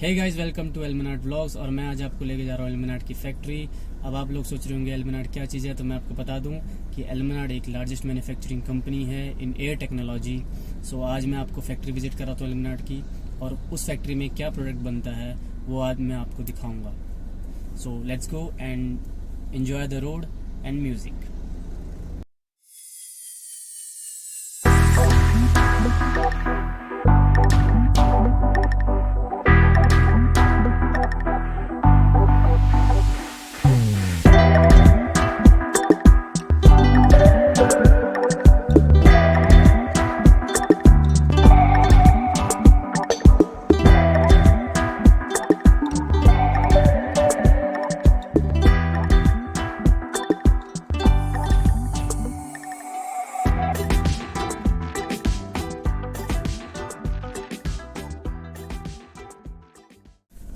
Hey guys, welcome to Almonard vlogs. और मैं आज आपको लेके जा रहा हूँ एलमनार्ड की फैक्ट्री। अब आप लोग सोच रहे होंगे एलमनार्ड क्या चीज़ है, तो मैं आपको बता दूं कि एलमनार्ड एक लार्जेस्ट मैन्युफैक्चरिंग कंपनी है इन एयर टेक्नोलॉजी। सो आज मैं आपको फैक्ट्री विजिट कराता हूँ एलमनार्ड की, और उस फैक्ट्री में क्या प्रोडक्ट बनता है वो आज मैं आपको दिखाऊँगा। So let's go and enjoy the road and music.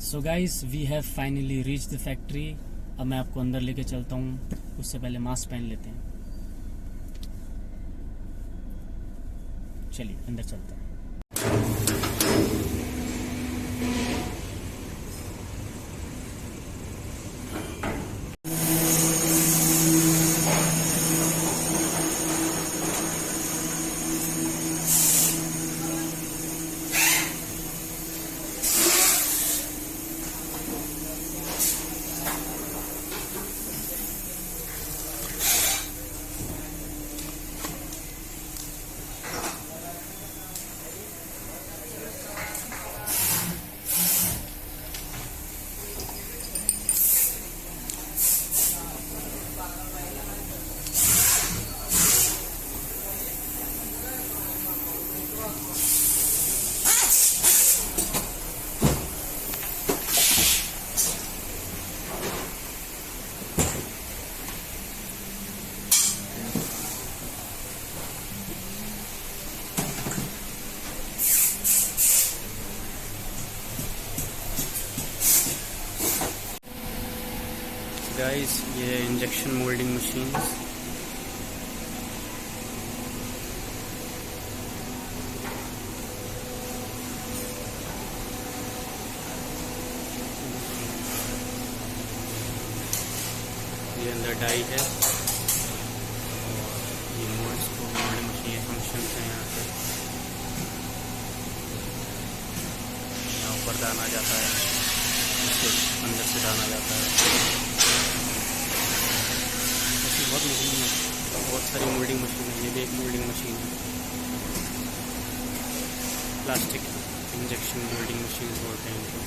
So guys, we have finally reach the factory. अब मैं आपको अंदर लेके चलता हूँ, उससे पहले मास्क पहन लेते हैं। चलिए अंदर चलते हैं। गाइस, ये इंजेक्शन मोल्डिंग मशीन। ये अंदर डाई है, ये मोल्ड्स को मोल्डिंग मशीन फंक्शन है। यहाँ ऊपर दाना जाता है, उसके अंदर से दाना जाता है। बहुत मशीन है, बहुत सारी मोल्डिंग मशीन है। ये भी एक मोल्डिंग मशीन है, प्लास्टिक इंजेक्शन मोल्डिंग मशीन बोलते हैं इनको।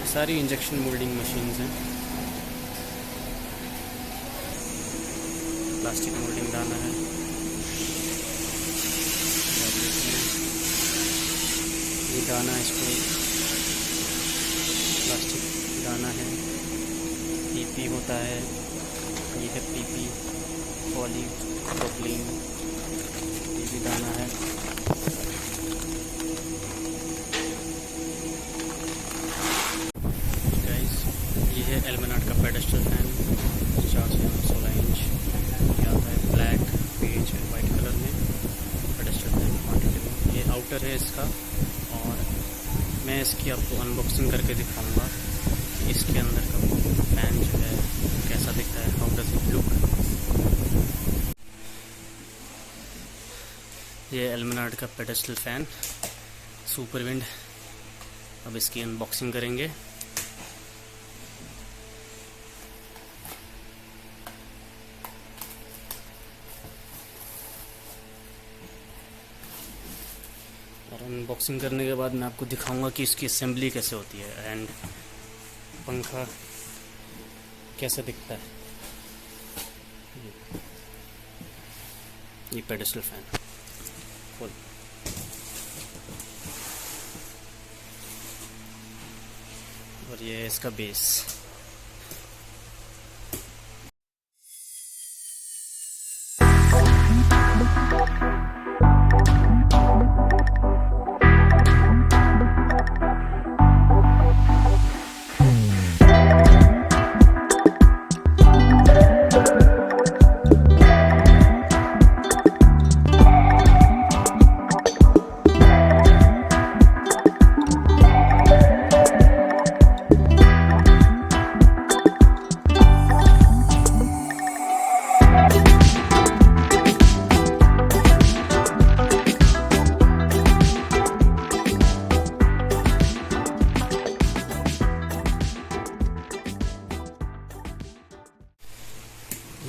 सारी इंजेक्शन मोल्डिंग मशीन्स हैं। प्लास्टिक मोल्डिंग दाना है, ये दाना, इसको प्लास्टिक दाना है। पीपी होता है, ये है पीपी, पॉलीप्रोपिलीन, ये भी दाना है। एलमनार्ड का पेडेस्टल फैन 4 से 16 इंच ये आता है, ब्लैक बेज वाइट कलर में पेडेस्टल फैन क्वान्टिटी में। ये आउटर है इसका, और मैं इसकी आपको अनबॉक्सिंग करके दिखाऊंगा कि इसके अंदर का फैन जो है कैसा दिखता है, हाउ डज इट लुक। ये एलमनार्ड का पेडेस्टल फैन सुपर विंड। अब इसकी अनबॉक्सिंग करेंगे। और अनबॉक्सिंग करने के बाद मैं आपको दिखाऊंगा कि इसकी असेंबली कैसे होती है एंड पंखा कैसा दिखता है। ये पेडेस्टल फैन खोल। और ये है इसका बेस।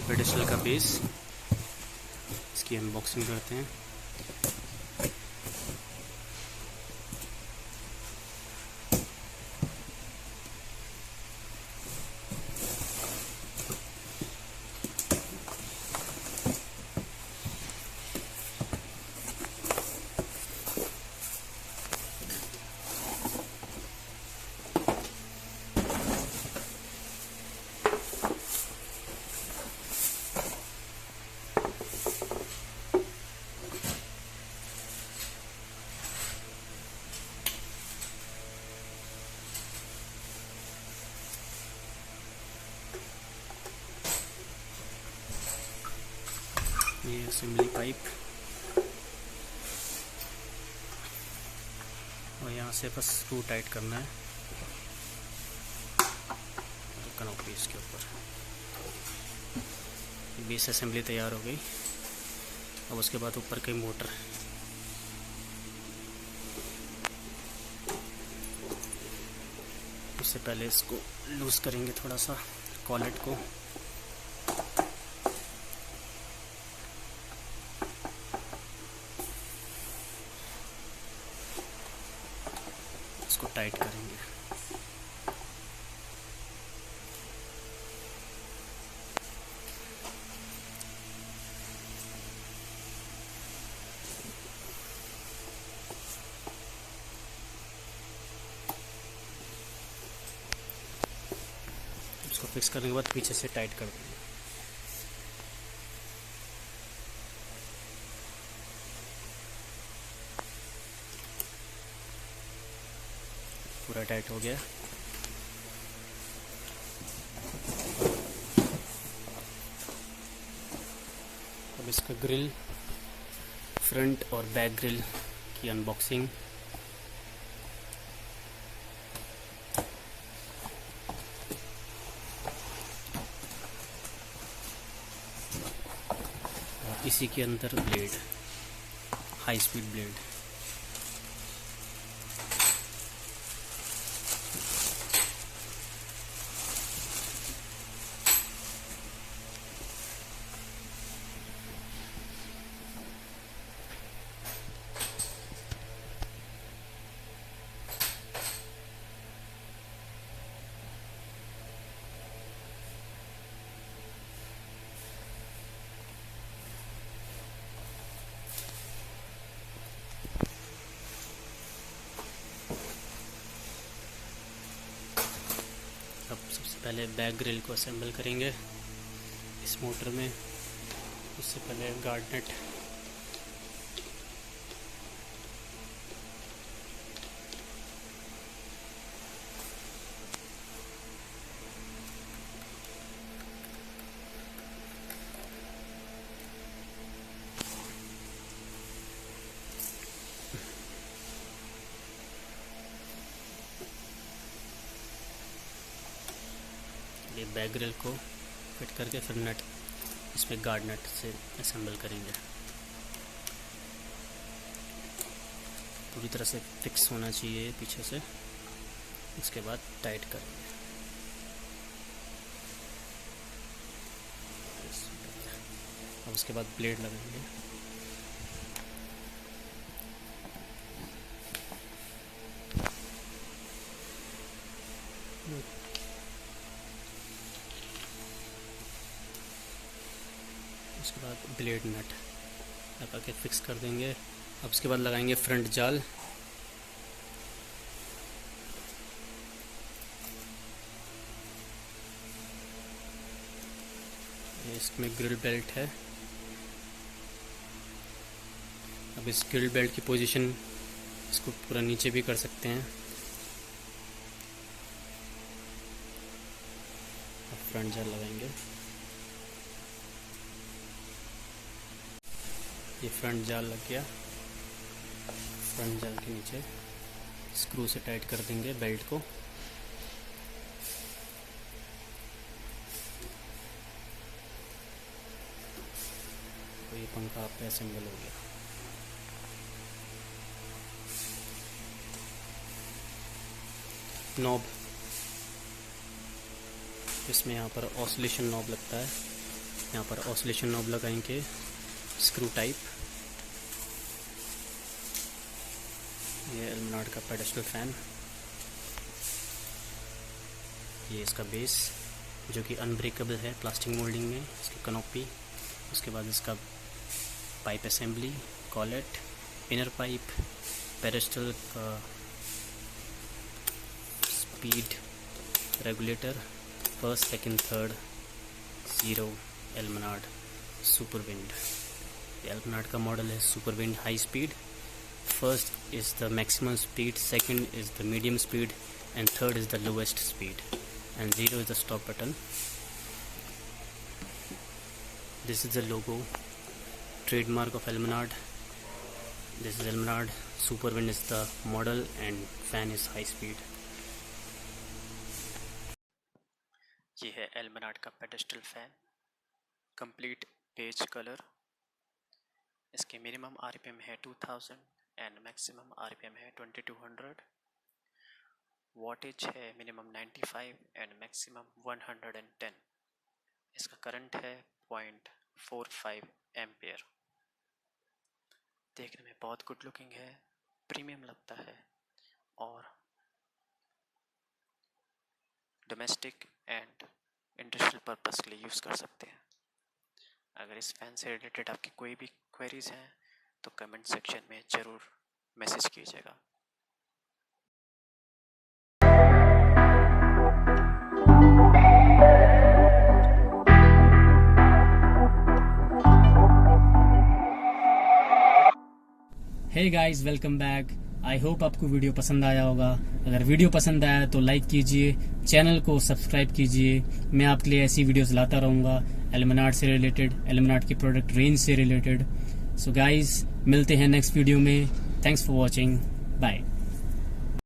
पेडिस्टल का बेस, इसकी अनबॉक्सिंग करते हैं। ये असेंबली पाइप, और यहाँ से बस स्क्रू टाइट करना है कनोपी इसके ऊपर। बेस असेंबली तैयार हो गई। अब उसके बाद ऊपर की मोटर, उससे पहले इसको लूज करेंगे थोड़ा सा कॉलेट को। इसको टाइट करेंगे। इसको फिक्स करने के बाद पीछे से टाइट कर देंगे। पूरा टाइट हो गया। अब इसका ग्रिल, फ्रंट और बैक ग्रिल की अनबॉक्सिंग। इसी के अंदर ब्लेड, हाई स्पीड ब्लेड। अब सबसे पहले बैक ग्रिल को असेंबल करेंगे इस मोटर में। उससे पहले गार्ड नेट, ये बैक ग्रिल को फिट करके फिर नट इसमें गार्ड नट से असेंबल करेंगे। पूरी तरह से फिक्स होना चाहिए पीछे से। उसके बाद टाइट करेंगे। अब उसके बाद ब्लेड लगाएंगे। उसके बाद ब्लेड नट लगा के फिक्स कर देंगे। अब उसके बाद लगाएंगे फ्रंट जाल। इसमें ग्रिल बेल्ट है। अब इस ग्रिल बेल्ट की पोजीशन इसको पूरा नीचे भी कर सकते हैं। अब फ्रंट जाल लगाएंगे। ये फ्रंट जाल लग गया। फ्रंट जाल के नीचे स्क्रू से टाइट कर देंगे बेल्ट को। तो ये पंखा आप पे असेंबल हो गया। नॉब, इसमें यहाँ पर ऑसिलेशन नॉब लगता है। यहाँ पर ऑसिलेशन नॉब लगाएंगे स्क्रू टाइप। ये एल्मोनार्ड का पेडेस्टल फैन, ये इसका बेस जो कि अनब्रेकेबल है प्लास्टिक मोल्डिंग में, इसकी कनोपी। उसके बाद इसका pipe assembly, collet, inner pipe, pedestal का speed regulator, first, second, third, 0 Almonard super wind. Almonard का मॉडल है super wind high speed. First is the maximum speed, second is the medium speed, and third is the lowest speed, and 0 is the stop button. This is the logo, trademark of Almonard. This is Almonard. Super Wind is the model and fan is high speed. ये है Almonard का pedestal fan, complete beige color. इसके minimum RPM है 2000 and maximum RPM है 2200. Wattage है minimum 95 and maximum 110। इसका current है 0.45 ampere. देखने में बहुत गुड लुकिंग है, प्रीमियम लगता है और डोमेस्टिक एंड इंडस्ट्रियल पर्पस के लिए यूज़ कर सकते हैं। अगर इस फैन से रिलेटेड आपकी कोई भी क्वेरीज हैं तो कमेंट सेक्शन में ज़रूर मैसेज कीजिएगा। Hey guys, welcome back. I hope आपको वीडियो पसंद आया होगा। अगर वीडियो पसंद आया तो लाइक कीजिए, चैनल को सब्सक्राइब कीजिए। मैं आपके लिए ऐसी वीडियोस लाता रहूँगा एल्मोनार्ड से रिलेटेड, एल्मोनार्ड की प्रोडक्ट रेंज से रिलेटेड। सो गाइस, मिलते हैं नेक्स्ट वीडियो में। Thanks for watching, bye.